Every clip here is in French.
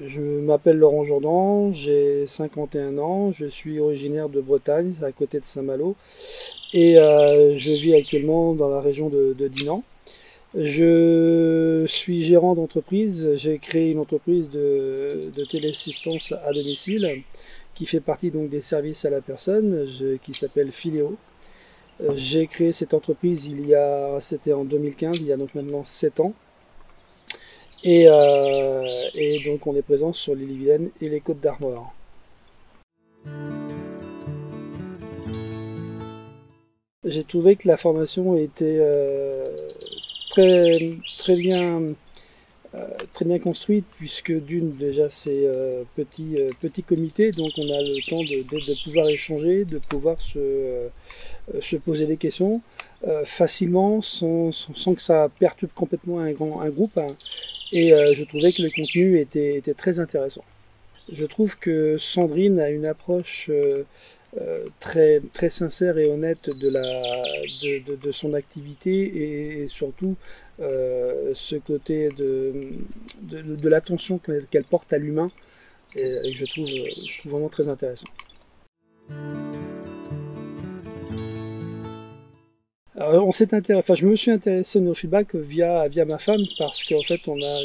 Je m'appelle Laurent Jourdan, j'ai 51 ans, je suis originaire de Bretagne, à côté de Saint-Malo, et je vis actuellement dans la région de Dinan. Je suis gérant d'entreprise, j'ai créé une entreprise de téléassistance à domicile qui fait partie donc des services à la personne, qui s'appelle Philéo. J'ai créé cette entreprise c'était en 2015, il y a donc maintenant 7 ans. Et donc on est présent sur l'Ille-et-Vilaine et les Côtes d'Armor. J'ai trouvé que la formation était très, très bien, très bien construite puisque d'une déjà c'est petit comité, donc on a le temps de pouvoir échanger, de pouvoir se poser des questions facilement sans que ça perturbe complètement un groupe, hein. Et je trouvais que le contenu était très intéressant. Je trouve que Sandrine a une approche très, très sincère et honnête de son activité et surtout ce côté de l'attention qu'elle porte à l'humain et je trouve vraiment très intéressant. Alors, enfin, je me suis intéressé au neurofeedback via ma femme parce qu'en fait, on a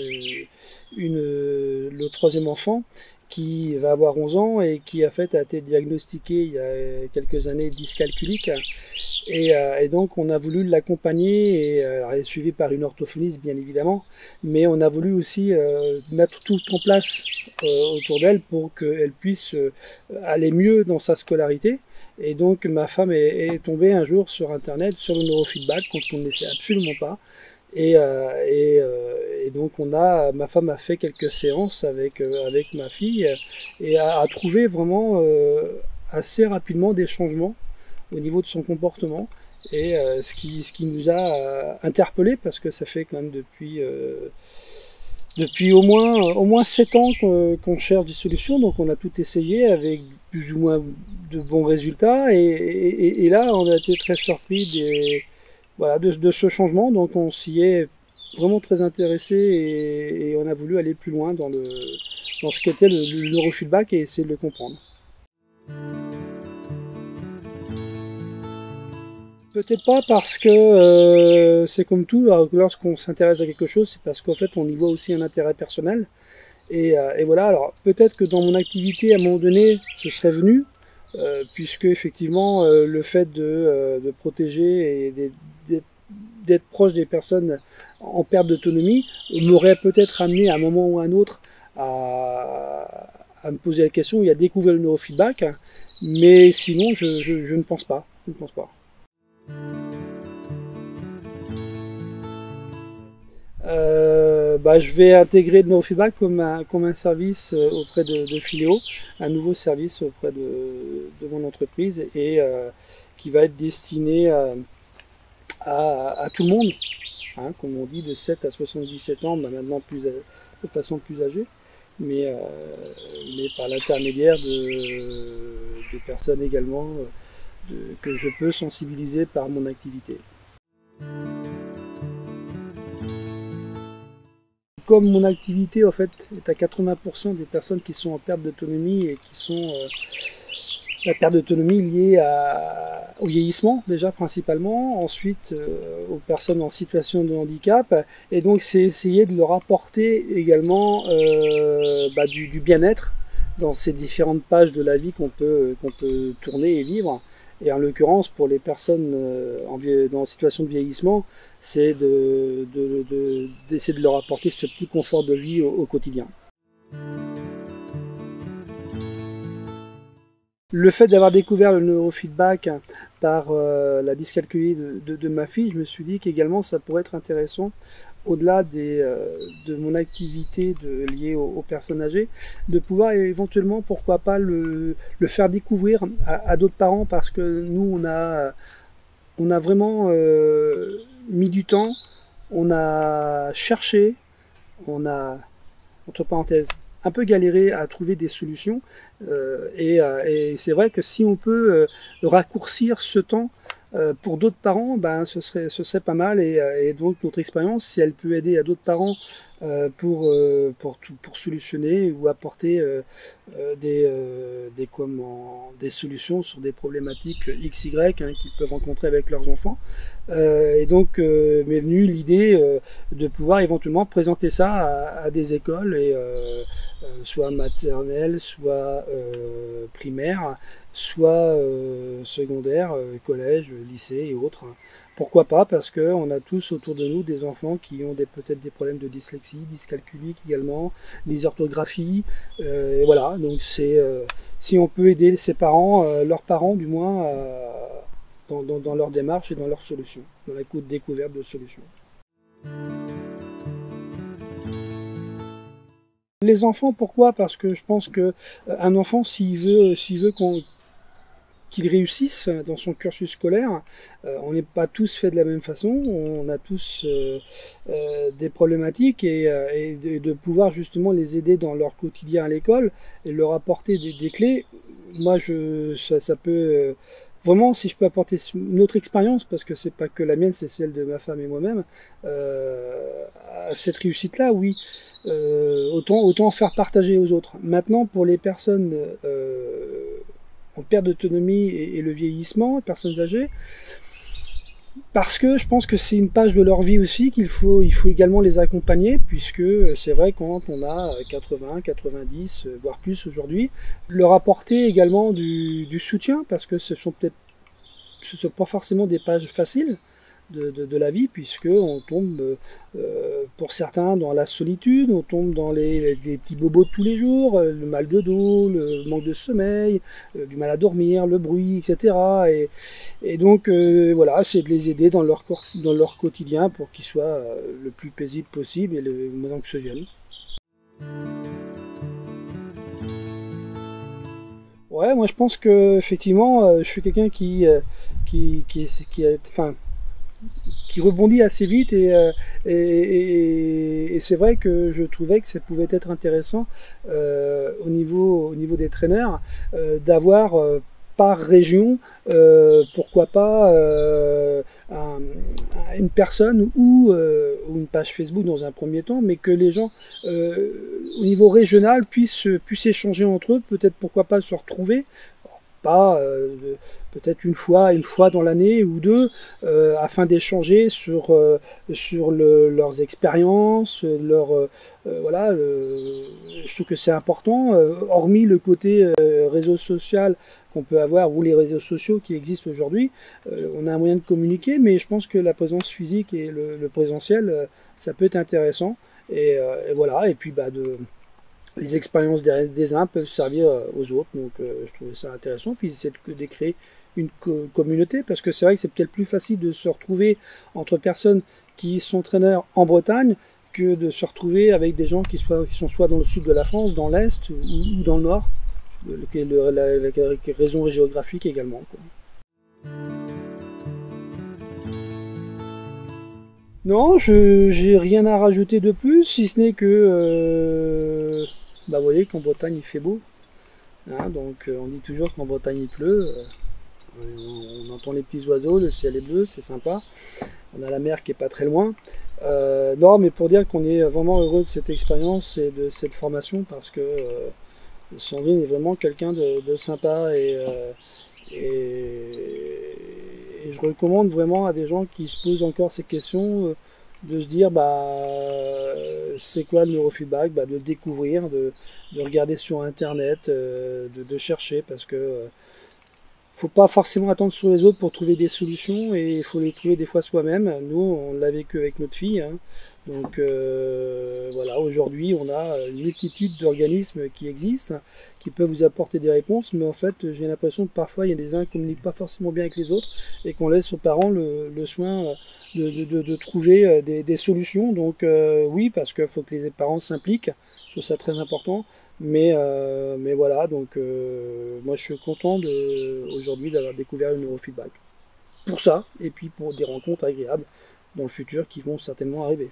le troisième enfant qui va avoir 11 ans et qui en fait a été diagnostiqué il y a quelques années dyscalculique et donc on a voulu l'accompagner alors, elle est suivie par une orthophoniste bien évidemment, mais on a voulu aussi mettre tout en place autour d'elle pour qu'elle puisse aller mieux dans sa scolarité. Et donc ma femme est tombée un jour sur internet sur le neurofeedback qu'on ne connaissait absolument pas. Et donc ma femme a fait quelques séances avec ma fille et a trouvé vraiment assez rapidement des changements au niveau de son comportement. Et ce qui nous a interpellés parce que ça fait quand même depuis au moins 7 ans qu'on cherche des solutions, donc on a tout essayé avec plus ou moins de bons résultats et là on a été très surpris voilà, de ce changement, donc on s'y est vraiment très intéressé et on a voulu aller plus loin dans ce qu'était le neurofeedback et essayer de le comprendre. Peut-être pas parce que c'est comme tout, lorsqu'on s'intéresse à quelque chose, c'est parce qu'en fait on y voit aussi un intérêt personnel. Et voilà, alors peut-être que dans mon activité, à un moment donné, ce serait venu, puisque effectivement le fait de protéger et d'être proche des personnes en perte d'autonomie m'aurait peut-être amené à un moment ou à un autre à me poser la question et à découvrir le neurofeedback, mais sinon je ne pense pas. Je ne pense pas. Je vais intégrer le neurofeedback comme un service auprès de Philéo, un nouveau service auprès de mon entreprise et qui va être destiné à tout le monde, hein, comme on dit, de 7 à 77 ans, maintenant de façon plus âgée, mais, euh, mais par l'intermédiaire de personnes également que je peux sensibiliser par mon activité. Comme mon activité en fait est à 80% des personnes qui sont en perte d'autonomie et qui sont la perte d'autonomie liée au vieillissement déjà principalement, ensuite aux personnes en situation de handicap, et donc c'est essayer de leur apporter également du bien-être dans ces différentes pages de la vie qu'on peut tourner et vivre. Et en l'occurrence, pour les personnes en situation de vieillissement, c'est d'essayer de leur apporter ce petit confort de vie au quotidien. Le fait d'avoir découvert le neurofeedback par la dyscalculie de ma fille, je me suis dit qu'également ça pourrait être intéressant, au-delà de mon activité liée aux personnes âgées, de pouvoir éventuellement, pourquoi pas, le faire découvrir à d'autres parents, parce que nous, on a vraiment mis du temps, on a cherché, on a, entre parenthèses, un peu galéré à trouver des solutions. Et c'est vrai que si on peut raccourcir ce temps pour d'autres parents, ben, ce serait pas mal. Et donc notre expérience, si elle peut aider à d'autres parents pour solutionner ou apporter des solutions sur des problématiques XY qu'ils peuvent rencontrer avec leurs enfants. Et donc m'est venue l'idée de pouvoir éventuellement présenter ça à des écoles, soit maternelles, soit primaires, soit secondaires, collèges, lycées et autres. Pourquoi pas? Parce qu'on a tous autour de nous des enfants qui ont peut-être des problèmes de dyslexie, dyscalculique également, dysorthographie. Et voilà, donc si on peut aider ses parents, leurs parents du moins, dans leur démarche et dans leurs solutions, dans la découverte de solutions. Les enfants, pourquoi? Parce que je pense que un enfant, s'il veut qu'il réussisse dans son cursus scolaire, on n'est pas tous faits de la même façon, on a tous des problématiques et de pouvoir justement les aider dans leur quotidien à l'école et leur apporter des clés. Moi, ça peut vraiment, si je peux apporter une autre expérience, parce que c'est pas que la mienne, c'est celle de ma femme et moi-même, cette réussite-là, oui, autant faire partager aux autres. Maintenant, pour les personnes en perte d'autonomie et le vieillissement, les personnes âgées, parce que je pense que c'est une page de leur vie aussi il faut également les accompagner, puisque c'est vrai quand on a 80, 90, voire plus aujourd'hui, leur apporter également du soutien, parce que ce sont pas forcément des pages faciles de la vie, puisque on tombe pour certains dans la solitude, on tombe dans les petits bobos de tous les jours, le mal de dos, le manque de sommeil, du mal à dormir, le bruit, etc. Et donc voilà, c'est de les aider dans leur quotidien pour qu'ils soient le plus paisible possible et le moins anxiogène. Ouais, moi je pense que effectivement, je suis quelqu'un qui rebondit assez vite et c'est vrai que je trouvais que ça pouvait être intéressant au niveau des traîneurs d'avoir par région, pourquoi pas une personne ou une page Facebook dans un premier temps, mais que les gens au niveau régional puissent échanger entre eux, peut-être pourquoi pas se retrouver, pas peut-être une fois dans l'année ou deux, afin d'échanger sur leurs expériences, voilà. Je trouve que c'est important, hormis le côté réseau social qu'on peut avoir ou les réseaux sociaux qui existent aujourd'hui, on a un moyen de communiquer, mais je pense que la présence physique et le présentiel, ça peut être intéressant. Et voilà, et puis les expériences des uns peuvent servir aux autres, donc je trouvais ça intéressant. Puis c'est de créer une communauté, parce que c'est vrai que c'est peut-être plus facile de se retrouver entre personnes qui sont entraîneurs en Bretagne que de se retrouver avec des gens qui sont soit dans le sud de la France, dans l'Est ou dans le Nord, la raison géographique également, quoi. Non, j'ai rien à rajouter de plus, si ce n'est que vous voyez qu'en Bretagne il fait beau, hein, donc on dit toujours qu'en Bretagne il pleut, on entend les petits oiseaux, le ciel est bleu, c'est sympa, on a la mer qui est pas très loin. Non, mais pour dire qu'on est vraiment heureux de cette expérience et de cette formation, parce que Sandrine est vraiment quelqu'un de sympa et je recommande vraiment à des gens qui se posent encore ces questions de se dire c'est quoi le neurofeedback, de découvrir, de regarder sur internet, de chercher, parce que faut pas forcément attendre sur les autres pour trouver des solutions, et il faut les trouver des fois soi-même. Nous, on l'a vécu avec notre fille, hein. Donc voilà, aujourd'hui on a une multitude d'organismes qui existent, qui peuvent vous apporter des réponses, mais en fait j'ai l'impression que parfois il y a des uns qui ne communiquent pas forcément bien avec les autres, et qu'on laisse aux parents le soin de trouver des solutions. Donc oui, parce qu'il faut que les parents s'impliquent, je trouve ça très important. Mais voilà, donc moi je suis content aujourd'hui d'avoir découvert le neurofeedback. Pour ça, et puis pour des rencontres agréables dans le futur qui vont certainement arriver.